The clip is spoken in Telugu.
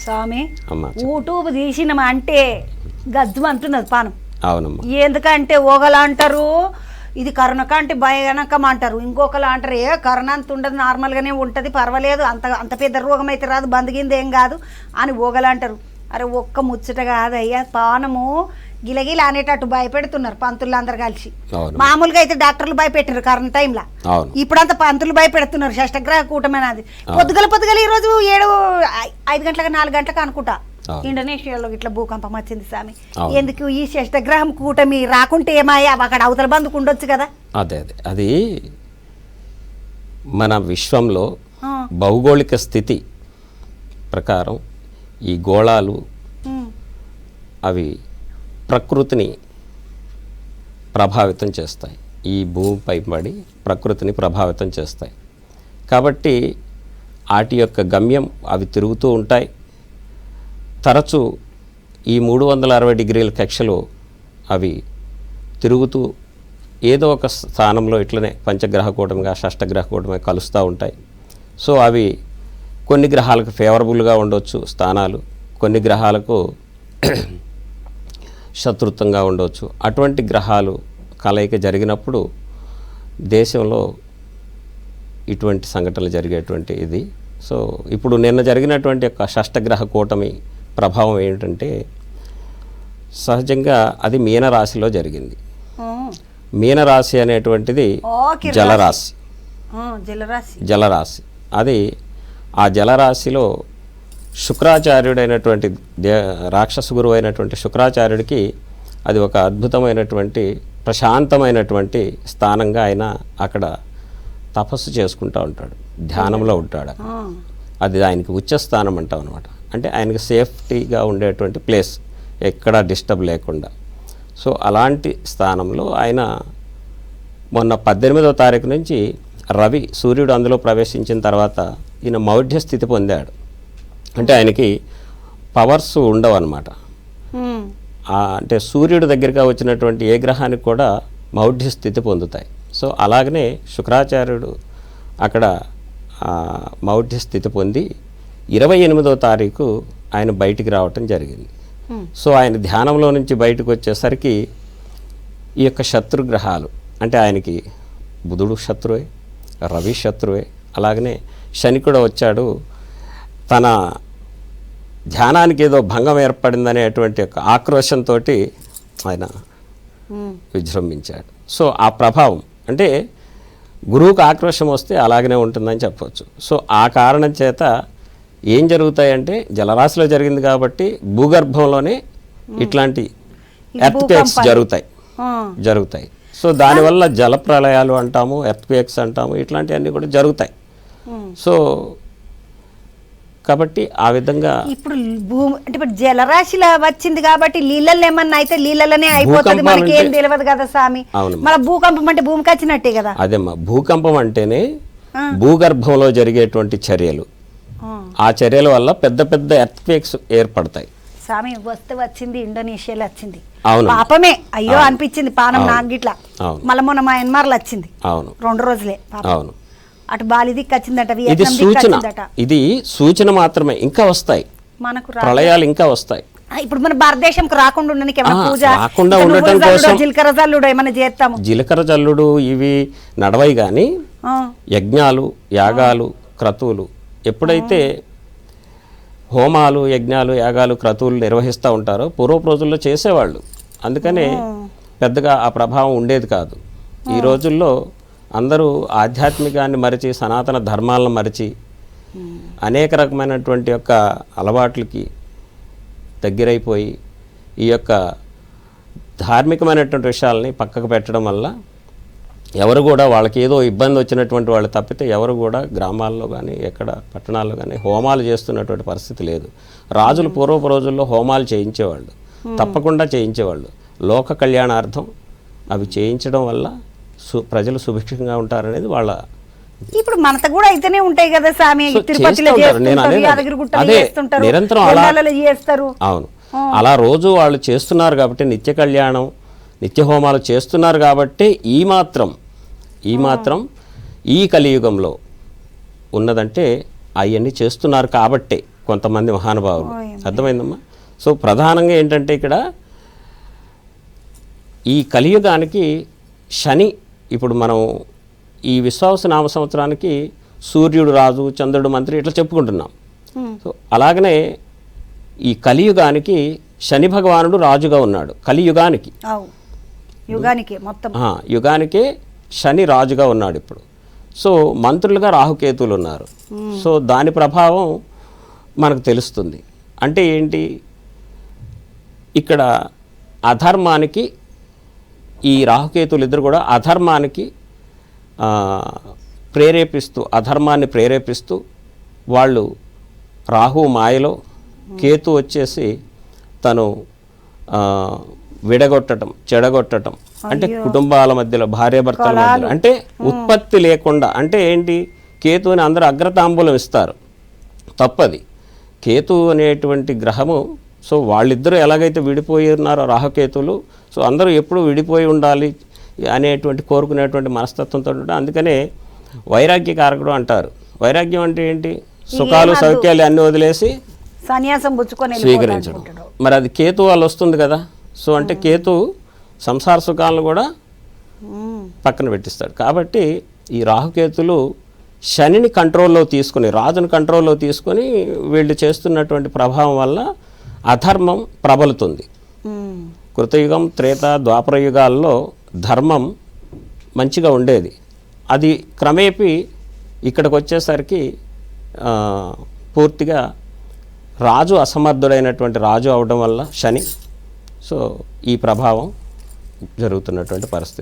స్వామి యూట్యూబ్ తీసినమా అంటే గజ్జు అంటున్నది పానం. అవునమ్మా. ఎందుకంటే ఓగలా అంటారు, ఇది కరోనా కంటే భయానకం అంటారు, ఇంకొకలా అంటారు ఏ కరోనా అంత ఉండదు, నార్మల్గానే ఉంటుంది, పర్వాలేదు, అంత పెద్ద రోగం అయితే రాదు, బందిగింది ఏం కాదు అని ఓగలా అంటారు. అరే ఒక్క ముచ్చట కాదయ్యా, పానము గిలగిల అనేటట్టు భయపెడుతున్నారు పంతులు అందరు కలిసి. మామూలుగా అయితే డాక్టర్లు భయపెట్టారు కరోనా టైంలో, ఇప్పుడంతా పంతులు భయపెడుతున్నారు. షష్టగ్రహ కూటమైనది పొద్దుగల ఈరోజు 5 గంటలకు 4 గంటలకు అనుకుంటా ఇండోనేషియాలో ఇట్లా భూకంపం వచ్చింది స్వామి. ఎందుకు ఈ షష్టగ్రహం కూటమి రాకుంటే ఏమాయా అక్కడ అవతల బందుకు ఉండొచ్చు కదా. అదే అది మన విశ్వంలో భౌగోళిక స్థితి ప్రకారం ఈ గోళాలు అవి ప్రకృతిని ప్రభావితం చేస్తాయి, ఈ భూమిపై పడి ప్రకృతిని ప్రభావితం చేస్తాయి. కాబట్టి వాటి యొక్క గమ్యం అవి తిరుగుతూ ఉంటాయి. తరచూ ఈ 360 డిగ్రీల కక్షలో అవి తిరుగుతూ ఏదో ఒక స్థానంలో ఇట్లనే పంచగ్రహ కూటమిగా షష్టగ్రహ కూటమిగా కలుస్తూ ఉంటాయి. సో అవి కొన్ని గ్రహాలకు ఫేవరబుల్గా ఉండవచ్చు స్థానాలు, కొన్ని గ్రహాలకు శత్రుత్వంగా ఉండవచ్చు. అటువంటి గ్రహాలు కలయిక జరిగినప్పుడు దేశంలో ఇటువంటి సంఘటనలు జరిగేటువంటి ఇది. సో ఇప్పుడు నిన్న జరిగినటువంటి యొక్క షష్టగ్రహ కూటమి ప్రభావం ఏంటంటే సహజంగా అది మీనరాశిలో జరిగింది. మీనరాశి అనేటువంటిది జలరాశి. అది ఆ జలరాశిలో శుక్రాచార్యుడైనటువంటి రాక్షస గురువు అయినటువంటి శుక్రాచార్యుడికి అది ఒక అద్భుతమైనటువంటి ప్రశాంతమైనటువంటి స్థానంగా ఆయన అక్కడ తపస్సు చేసుకుంటూ ఉంటాడు, ధ్యానంలో ఉంటాడు. అది ఆయనకి ఉచ్చస్థానం అంటాం అనమాట. అంటే ఆయనకి సేఫ్టీగా ఉండేటువంటి ప్లేస్, ఎక్కడా డిస్టర్బ్ లేకుండా. సో అలాంటి స్థానంలో ఆయన మొన్న 18వ తారీఖు నుంచి రవి సూర్యుడు అందులో ప్రవేశించిన తర్వాత ఈయన మౌఢ్య స్థితి పొందాడు. అంటే ఆయనకి పవర్స్ ఉండవు అన్నమాట. అంటే సూర్యుడి దగ్గరగా వచ్చినటువంటి ఏ గ్రహానికి కూడా మౌఢ్య స్థితి పొందుతాయి. సో అలాగనే శుక్రాచార్యుడు అక్కడ మౌఢ్య స్థితి పొంది 28వ తారీఖు ఆయన బయటికి రావటం జరిగింది. సో ఆయన ధ్యానంలో నుంచి బయటకు వచ్చేసరికి ఈ యొక్క శత్రుగ్రహాలు, అంటే ఆయనకి బుధుడు శత్రువే, రవి శత్రువే, అలాగనే శని కూడా వచ్చాడు. తన ధ్యానానికి ఏదో భంగం ఏర్పడిందనేటువంటి ఒక ఆక్రోశంతో ఆయన విజృంభించాడు. సో ఆ ప్రభావం అంటే గురువుకు ఆక్రోశం వస్తే అలాగనే ఉంటుందని చెప్పవచ్చు. సో ఆ కారణం చేత ఏం జరుగుతాయంటే జలరాశిలో జరిగింది కాబట్టి భూగర్భంలోనే ఇట్లాంటి ఎర్త్క్వేక్స్ జరుగుతాయి. సో దానివల్ల జల ప్రళయాలు అంటాము, ఎర్త్క్వేక్స్ అంటాము, ఇట్లాంటివన్నీ కూడా జరుగుతాయి. సో కాబట్టి ఆ విధంగా ఇప్పుడు భూమి అంటే ఇప్పుడు జలరాశిలో వచ్చింది కాబట్టి నీళ్ళల్లో ఏమన్నా అయితే నీళ్ళలోనే అయిపోతుంది, మనకి ఏం తెలియదు కదా స్వామి. మన భూకంపం అంటే భూమికి వచ్చినట్టే కదా. అదేమ్మా, భూకంపం అంటేనే భూగర్భంలో జరిగేటువంటి చర్యలు. ఆ చర్యల వల్ల పెద్ద పెద్ద ఎర్త్క్వేక్స్ ఏర్పడతాయి. స్వామి వచ్చింది ఇండోనేషియాలో వచ్చింది, పాపమే అయ్యో అనిపించింది పానం నాకు గిట్లా. మళ్ళీ మొన్న మయన్మార్లో వచ్చింది, 2 రోజులే. అవును, అటు బాలి దిక్కు వచ్చిందట, ఇది సూచన మాత్రమే, ఇంకా వస్తాయి మనకు ప్రళయాలు, ఇంకా వస్తాయి. ఇప్పుడు మన భారతదేశంకు రాకుండా ఉండడానికి రాకుండా ఉండటం కోసం జీలకర్ర జల్లుడు ఏమైనా చేస్తాము. జీలకర్ర జల్లుడు ఇవి నడవై గాని యజ్ఞాలు, యాగాలు, క్రతువులు ఎప్పుడైతే హోమాలు, యజ్ఞాలు, యాగాలు, క్రతువులు నిర్వహిస్తూ ఉంటారో పూర్వపు రోజుల్లో చేసేవాళ్ళు. అందుకనే పెద్దగా ఆ ప్రభావం ఉండేది కాదు. ఈ రోజుల్లో అందరూ ఆధ్యాత్మికాన్ని మరిచి, సనాతన ధర్మాలను మరిచి, అనేక రకమైనటువంటి యొక్క అలవాట్లకి దగ్గరైపోయి ఈ యొక్క ధార్మికమైనటువంటి విషయాలని పక్కకు పెట్టడం వల్ల ఎవరు కూడా వాళ్ళకి ఏదో ఇబ్బంది వచ్చినటువంటి వాళ్ళు తప్పితే ఎవరు కూడా గ్రామాల్లో కానీ ఎక్కడ పట్టణాల్లో కానీ హోమాలు చేస్తున్నటువంటి పరిస్థితి లేదు. రాజులు పూర్వపు రోజుల్లో హోమాలు చేయించేవాళ్ళు, తప్పకుండా చేయించేవాళ్ళు. లోక కళ్యాణార్థం అవి చేయించడం వల్ల ప్రజలు సుభిక్షంగా ఉంటారనేది వాళ్ళ. ఇప్పుడు మనతో కూడా అయితేనే ఉంటాయి కదా స్వామి, తిరుపతిలో నిరంతరం అవును, అలా రోజు వాళ్ళు చేస్తున్నారు కాబట్టి, నిత్య కళ్యాణం, నిత్య హోమాలు చేస్తున్నారు కాబట్టి ఈ మాత్రం ఈ కలియుగంలో ఉన్నదంటే అవన్నీ చేస్తున్నారు కాబట్టే. కొంతమంది మహానుభావులు. ఓయమ్మ. అర్థమైందమ్మా? సో ప్రధానంగా ఏంటంటే ఇక్కడ ఈ కలియుగానికి శని, ఇప్పుడు మనం ఈ విశ్వావస నామ సంవత్సరానికి సూర్యుడు రాజు, చంద్రుడు మంత్రి ఇట్లా చెప్పుకుంటున్నాం. సో అలాగనే ఈ కలియుగానికి శని భగవానుడు రాజుగా ఉన్నాడు. కలియుగానికి, అవు యుగానికి మొత్తం యుగానికే శని రాజుగా ఉన్నాడు ఇప్పుడు. సో మంత్రులుగా రాహుకేతువులు ఉన్నారు. సో దాని ప్రభావం మనకు తెలుస్తుంది. అంటే ఏంటి, ఇక్కడ అధర్మానికి ఈ రాహుకేతువులు ఇద్దరు కూడా అధర్మానికి ప్రేరేపిస్తూ, అధర్మాన్ని ప్రేరేపిస్తూ వాళ్ళు రాహు మాయలో, కేతు వచ్చేసి తను విడగొట్టడం, చెడగొట్టడం, అంటే కుటుంబాల మధ్యలో, భార్యాభర్తల మధ్యలో, అంటే ఉత్పత్తి లేకుండా. అంటే ఏంటి, కేతువుని అందరూ అగ్రతాంబూలం ఇస్తారు, తప్పది. కేతు అనేటువంటి గ్రహము, సో వాళ్ళిద్దరూ ఎలాగైతే విడిపోయి ఉన్నారో రాహుకేతువులు, సో అందరూ ఎప్పుడూ విడిపోయి ఉండాలి అనేటువంటి కోరుకునేటువంటి మనస్తత్వంతో ఉంటారు. అందుకనే వైరాగ్యకారకుడు అంటారు. వైరాగ్యం అంటే ఏంటి, సుఖాలు సౌఖ్యాలు అన్నీ వదిలేసి సన్యాసం పుచ్చుకొని స్వీకరించడం. మరి అది కేతు వాళ్ళు వస్తుంది కదా. సో అంటే కేతు సంసార సుఖాలను కూడా పక్కన పెట్టిస్తాడు. కాబట్టి ఈ రాహుకేతులు శనిని కంట్రోల్లో తీసుకుని, రాజును కంట్రోల్లో తీసుకొని వీళ్ళు చేస్తున్నటువంటి ప్రభావం వల్ల అధర్మం ప్రబలుతుంది. కృతయుగం, త్రేత, ద్వాపర యుగాల్లో ధర్మం మంచిగా ఉండేది. అది క్రమేపీ ఇక్కడికి వచ్చేసరికి పూర్తిగా రాజు అసమర్థుడైనటువంటి రాజు అవడం వల్ల శని, సో ఈ ప్రభావం జరుగుతున్నటువంటి పరిస్థితి.